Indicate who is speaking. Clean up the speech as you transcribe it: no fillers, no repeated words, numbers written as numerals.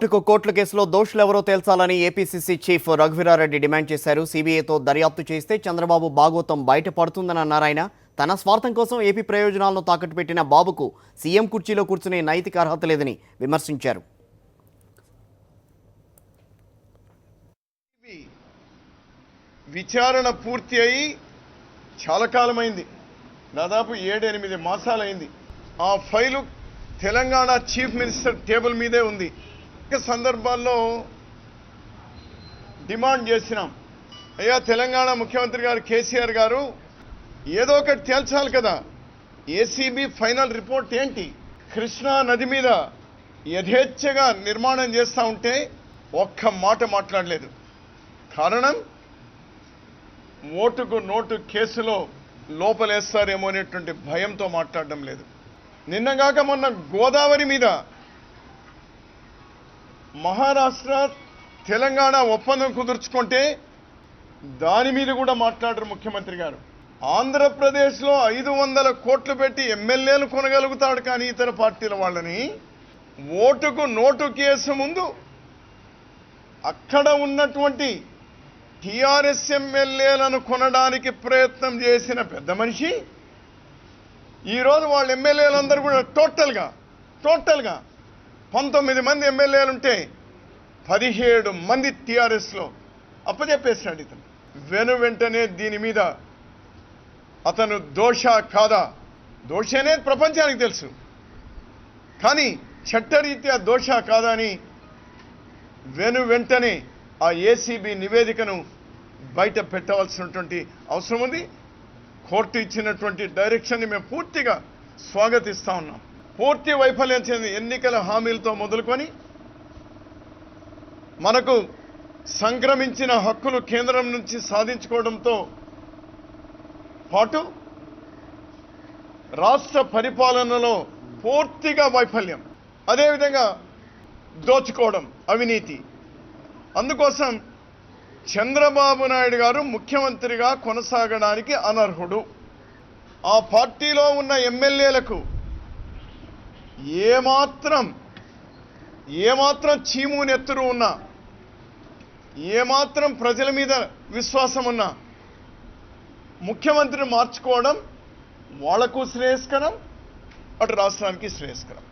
Speaker 1: కోట్ల కేసులో దోషులెవరో తేల్చాలని APCC chief Raghuveera Reddy demand చేశారు. సీబీఐతో దర్యాప్తు చేస్తే చంద్రబాబు భాగోతం బయటపడుతుందని అన్నారు ఆయన. తన స్వార్థం కోసం ఏపీ ప్రయోజనాలను తాకట్టు పెట్టిన బాబుకు సీఎం కుర్చీలో కూర్చునే నైతిక అర్హత లేదని విమర్శించారు.
Speaker 2: విచారణ పూర్తి అయి చాలా కాలమైంది, దాదాపు 7-8 మాసాలైంది. ఆ file Telangana chief minister table మీదే ఉంది. సందర్భాల్లో డిమాండ్ చేసినాం, అయ్యా తెలంగాణ ముఖ్యమంత్రి గారు కేసీఆర్ గారు ఏదో ఒకటి తేల్చాలి కదా. ఏసీబీ ఫైనల్ రిపోర్ట్ ఏంటి? కృష్ణా నది మీద యథేచ్ఛగా నిర్మాణం చేస్తూ ఉంటే ఒక్క మాట మాట్లాడలేదు. కారణం ఓటుకు నోటు కేసులో లోపలేస్తారేమో అనేటువంటి భయంతో మాట్లాడడం లేదు. నిన్నగాక మొన్న గోదావరి మీద మహారాష్ట్ర తెలంగాణ ఒప్పందం కుదుర్చుకుంటే దాని మీద కూడా మాట్లాడరు ముఖ్యమంత్రి గారు. ఆంధ్రప్రదేశ్లో 500 కోట్లు పెట్టి ఎమ్మెల్యేలు కొనగలుగుతాడు, కానీ ఇతర పార్టీల వాళ్ళని ఓటుకు నోటు కేసు ముందు అక్కడ ఉన్నటువంటి టీఆర్ఎస్ ఎమ్మెల్యేలను కొనడానికి ప్రయత్నం చేసిన పెద్ద మనిషి ఈరోజు వాళ్ళ ఎమ్మెల్యేలందరూ కూడా టోటల్గా 19 మంది ఎమ్మెల్యేలుంటే 17 మంది టీఆర్ఎస్లో అప్పచెప్పేసినాడు. ఇతను వెంటనే దీని మీద అతను దోష కాదా, దోష అనేది ప్రపంచానికి తెలుసు, కానీ చట్టరీత్యా దోష కాదా అని వెంటనే ఆ ఏసీబీ నివేదికను బయట పెట్టవలసినటువంటి అవసరం ఉంది. కోర్టు ఇచ్చినటువంటి డైరెక్షన్ని మేము పూర్తిగా స్వాగతిస్తా ఉన్నాం. పూర్తి వైఫల్యం చెంది ఎన్నికల హామీలతో మొదలుకొని మనకు సంక్రమించిన హక్కులు కేంద్రం నుంచి సాధించుకోవడంతో పాటు రాష్ట్ర పరిపాలనలో పూర్తిగా వైఫల్యం, అదేవిధంగా దోచుకోవడం, అవినీతి. అందుకోసం చంద్రబాబు నాయుడు గారు ముఖ్యమంత్రిగా కొనసాగడానికి అనర్హుడు. ఆ పార్టీలో ఉన్న ఎమ్మెల్యేలకు ఏమాత్రం చీము నెత్తురు ఉన్నా, ఏమాత్రం ప్రజల మీద విశ్వాసం ఉన్నా ముఖ్యమంత్రిని మార్చుకోవడం వాళ్లకు శ్రేయస్కరం, అటు రాష్ట్రానికి శ్రేయస్కరం.